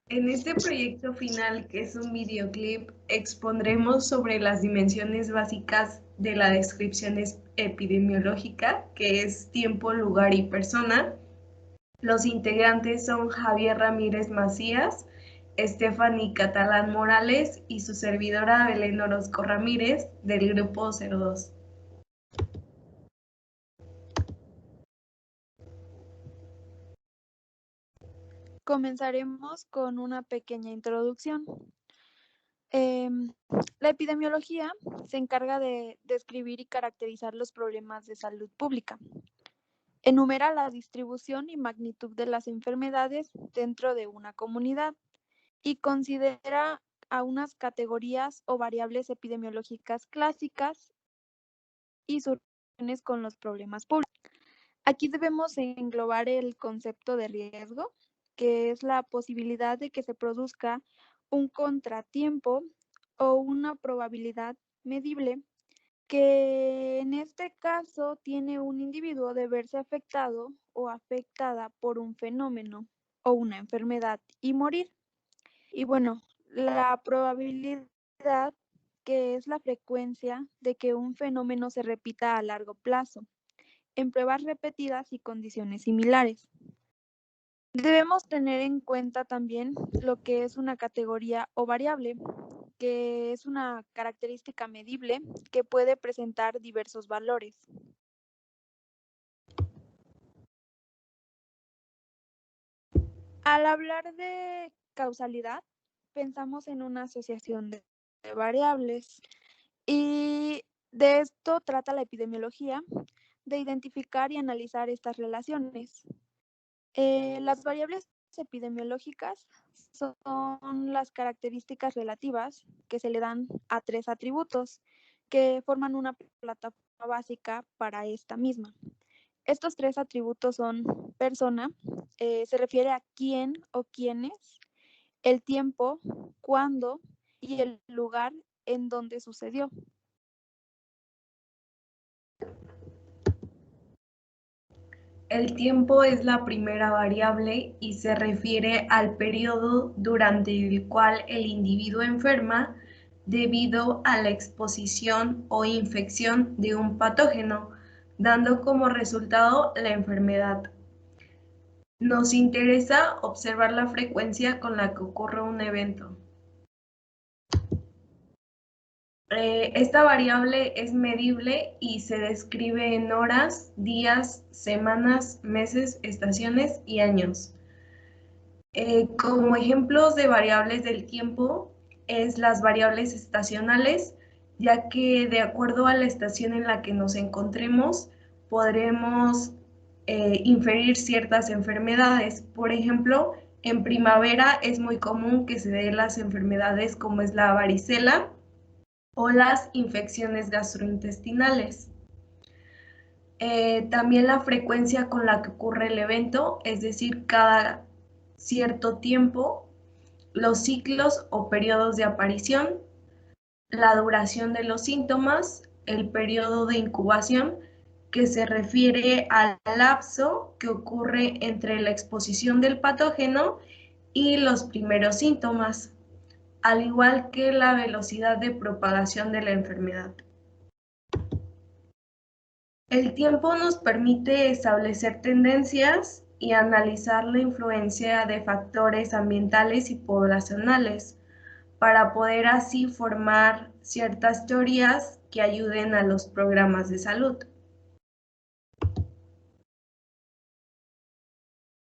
En este proyecto final, que es un videoclip, expondremos sobre las dimensiones básicas de la descripción epidemiológica, que es tiempo, lugar y persona. Los integrantes son Javier Ramírez Macías, Stephanie Catalán Morales y su servidora Belén Orozco Ramírez del Grupo 02. Comenzaremos con una pequeña introducción. La epidemiología se encarga de describir y caracterizar los problemas de salud pública. Enumera la distribución y magnitud de las enfermedades dentro de una comunidad y considera a unas categorías o variables epidemiológicas clásicas y sus relaciones con los problemas públicos. Aquí debemos englobar el concepto de riesgo, que es la posibilidad de que se produzca un contratiempo o una probabilidad medible que en este caso tiene un individuo de verse afectado o afectada por un fenómeno o una enfermedad y morir. Y bueno, la probabilidad, que es la frecuencia de que un fenómeno se repita a largo plazo, en pruebas repetidas y condiciones similares. Debemos tener en cuenta también lo que es una categoría o variable, que es una característica medible que puede presentar diversos valores. Al hablar de causalidad, pensamos en una asociación de variables y de esto trata la epidemiología, de identificar y analizar estas relaciones. Las variables epidemiológicas son las características relativas que se le dan a 3 atributos que forman una plataforma básica para esta misma. Estos 3 atributos son persona, se refiere a quién o quiénes, el tiempo, cuándo y el lugar en donde sucedió. El tiempo es la primera variable y se refiere al periodo durante el cual el individuo enferma debido a la exposición o infección de un patógeno, dando como resultado la enfermedad. Nos interesa observar la frecuencia con la que ocurre un evento. Esta variable es medible y se describe en horas, días, semanas, meses, estaciones y años. Como ejemplos de variables del tiempo es las variables estacionales, ya que de acuerdo a la estación en la que nos encontremos, podremos inferir ciertas enfermedades. Por ejemplo, en primavera es muy común que se den las enfermedades como es la varicela o las infecciones gastrointestinales. También la frecuencia con la que ocurre el evento, es decir, cada cierto tiempo, los ciclos o periodos de aparición, la duración de los síntomas, el periodo de incubación, que se refiere al lapso que ocurre entre la exposición del patógeno y los primeros síntomas, al igual que la velocidad de propagación de la enfermedad. El tiempo nos permite establecer tendencias y analizar la influencia de factores ambientales y poblacionales para poder así formar ciertas teorías que ayuden a los programas de salud.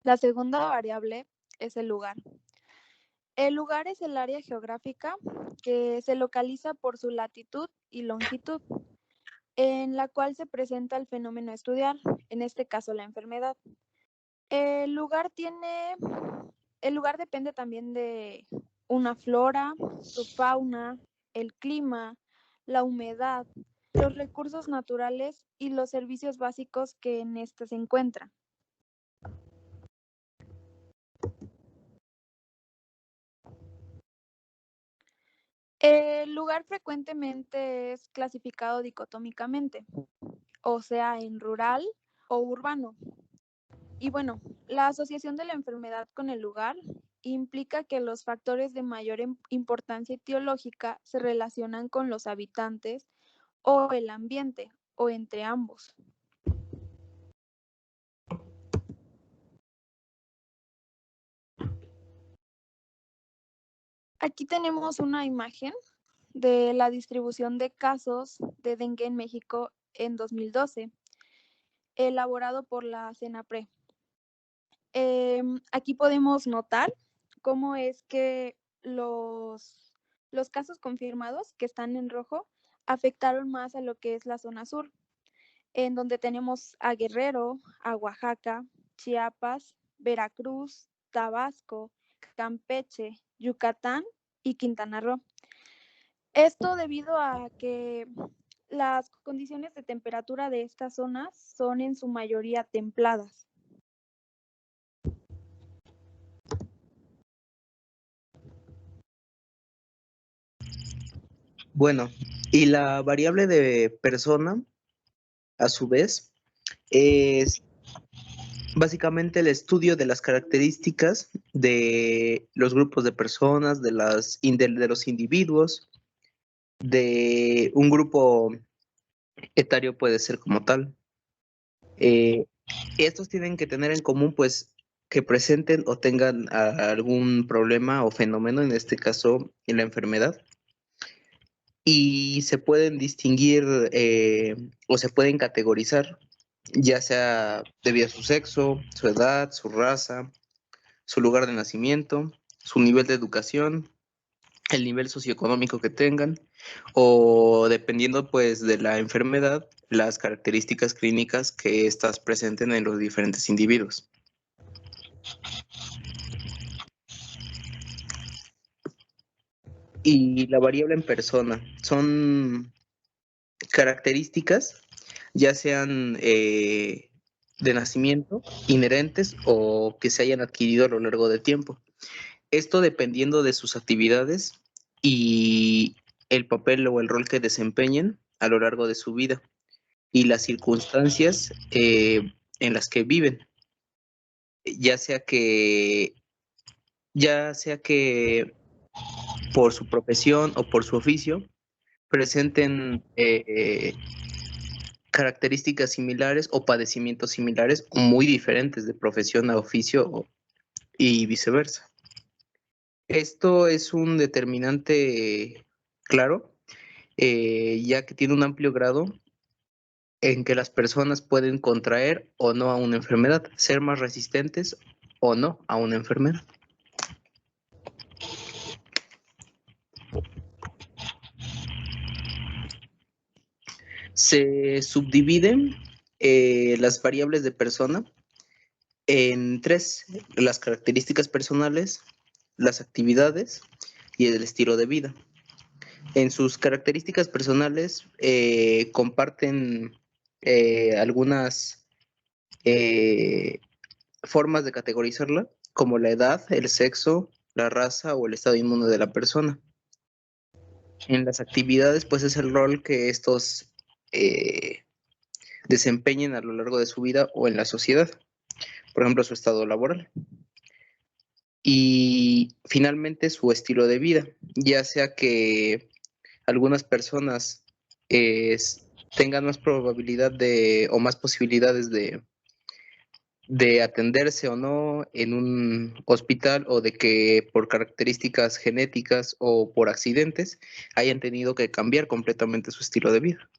La segunda variable es el lugar. El lugar es el área geográfica que se localiza por su latitud y longitud, en la cual se presenta el fenómeno a estudiar, en este caso la enfermedad. El lugar depende también de una flora, su fauna, el clima, la humedad, los recursos naturales y los servicios básicos que en éste se encuentran. El lugar frecuentemente es clasificado dicotómicamente, o sea, en rural o urbano. Y bueno, la asociación de la enfermedad con el lugar implica que los factores de mayor importancia etiológica se relacionan con los habitantes o el ambiente, o entre ambos. Aquí tenemos una imagen de la distribución de casos de dengue en México en 2012, elaborado por la CENAPRE. Aquí podemos notar cómo es que los casos confirmados que están en rojo afectaron más a lo que es la zona sur, en donde tenemos a Guerrero, a Oaxaca, Chiapas, Veracruz, Tabasco, Campeche, Yucatán y Quintana Roo. Esto debido a que las condiciones de temperatura de estas zonas son en su mayoría templadas. Bueno, y la variable de persona, a su vez, es básicamente el estudio de las características de los grupos de personas, de los individuos, de un grupo etario puede ser como tal. Estos tienen que tener en común, pues, que presenten o tengan algún problema o fenómeno, en este caso, en la enfermedad. Y se pueden distinguir o se pueden categorizar, ya sea debido a su sexo, su edad, su raza, su lugar de nacimiento, su nivel de educación, el nivel socioeconómico que tengan, o dependiendo pues de la enfermedad, las características clínicas que éstas presenten en los diferentes individuos. Y la variable en persona son características, ya sean de nacimiento, inherentes o que se hayan adquirido a lo largo del tiempo. Esto dependiendo de sus actividades y el papel o el rol que desempeñen a lo largo de su vida y las circunstancias en las que viven, ya sea que por su profesión o por su oficio presenten características similares o padecimientos similares o muy diferentes de profesión a oficio y viceversa. Esto es un determinante claro, ya que tiene un amplio grado en que las personas pueden contraer o no a una enfermedad, ser más resistentes o no a una enfermedad. Se subdividen las variables de persona en tres: las características personales, las actividades y el estilo de vida. En sus características personales comparten algunas formas de categorizarla, como la edad, el sexo, la raza o el estado inmune de la persona. En las actividades, pues es el rol que estos desempeñen a lo largo de su vida o en la sociedad, por ejemplo, su estado laboral. Y finalmente su estilo de vida, ya sea que algunas personas tengan más probabilidad o más posibilidades de atenderse o no en un hospital, o de que por características genéticas o por accidentes hayan tenido que cambiar completamente su estilo de vida.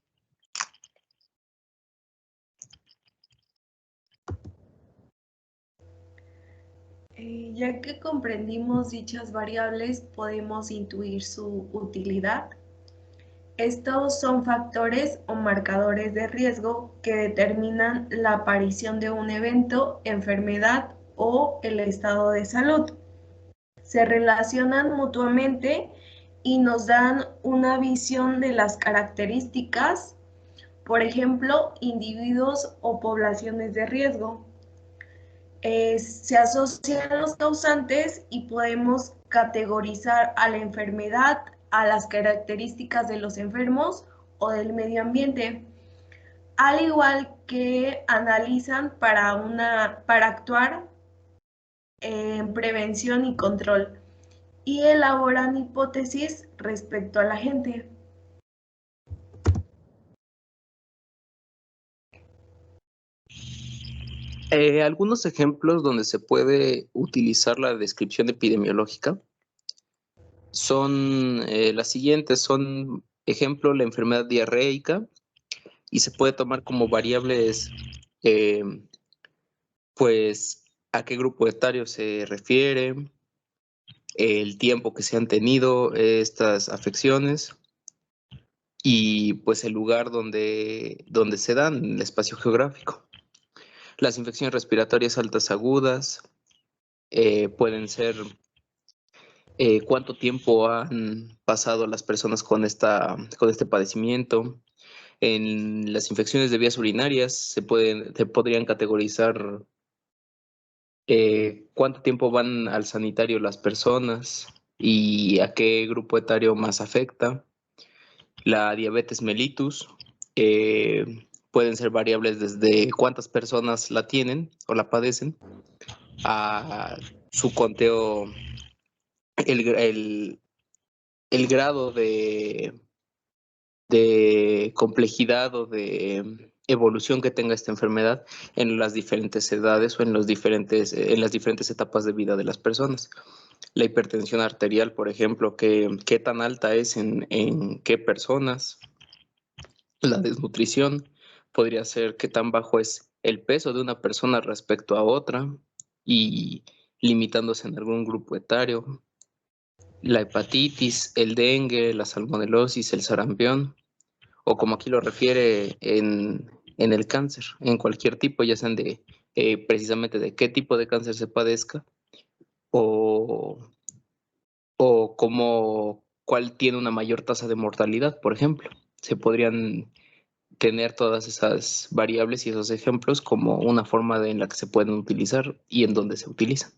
Ya que comprendimos dichas variables, podemos intuir su utilidad. Estos son factores o marcadores de riesgo que determinan la aparición de un evento, enfermedad o el estado de salud. Se relacionan mutuamente y nos dan una visión de las características, por ejemplo, individuos o poblaciones de riesgo. Se asocian los causantes y podemos categorizar a la enfermedad, a las características de los enfermos o del medio ambiente, al igual que analizan para actuar en prevención y control y elaboran hipótesis respecto a la gente. Algunos ejemplos donde se puede utilizar la descripción epidemiológica son las siguientes. Son, ejemplo, la enfermedad diarreica, y se puede tomar como variables, pues, a qué grupo etario se refiere, el tiempo que se han tenido estas afecciones y pues el lugar donde se dan, el espacio geográfico. Las infecciones respiratorias altas agudas pueden ser cuánto tiempo han pasado las personas con este padecimiento. En las infecciones de vías urinarias se podrían categorizar cuánto tiempo van al sanitario las personas y a qué grupo etario más afecta. La diabetes mellitus pueden ser variables desde cuántas personas la tienen o la padecen a su conteo, el grado de complejidad o de evolución que tenga esta enfermedad en las diferentes edades o en las diferentes etapas de vida de las personas. La hipertensión arterial, por ejemplo, qué tan alta es en qué personas. La desnutrición podría ser qué tan bajo es el peso de una persona respecto a otra y limitándose en algún grupo etario. La hepatitis, el dengue, la salmonelosis, el sarampión, o como aquí lo refiere en el cáncer, en cualquier tipo, ya sean precisamente de qué tipo de cáncer se padezca o cuál tiene una mayor tasa de mortalidad, por ejemplo. Se podrían tener todas esas variables y esos ejemplos como una forma en la que se pueden utilizar y en dónde se utilizan.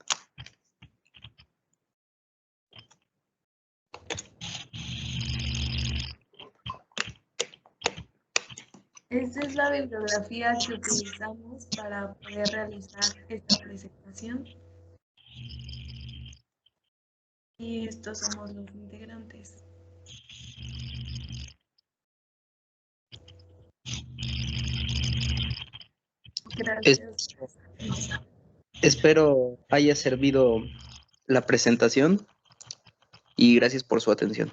Esta es la bibliografía que utilizamos para poder realizar esta presentación. Y estos somos los integrantes. Gracias. Espero haya servido la presentación y gracias por su atención.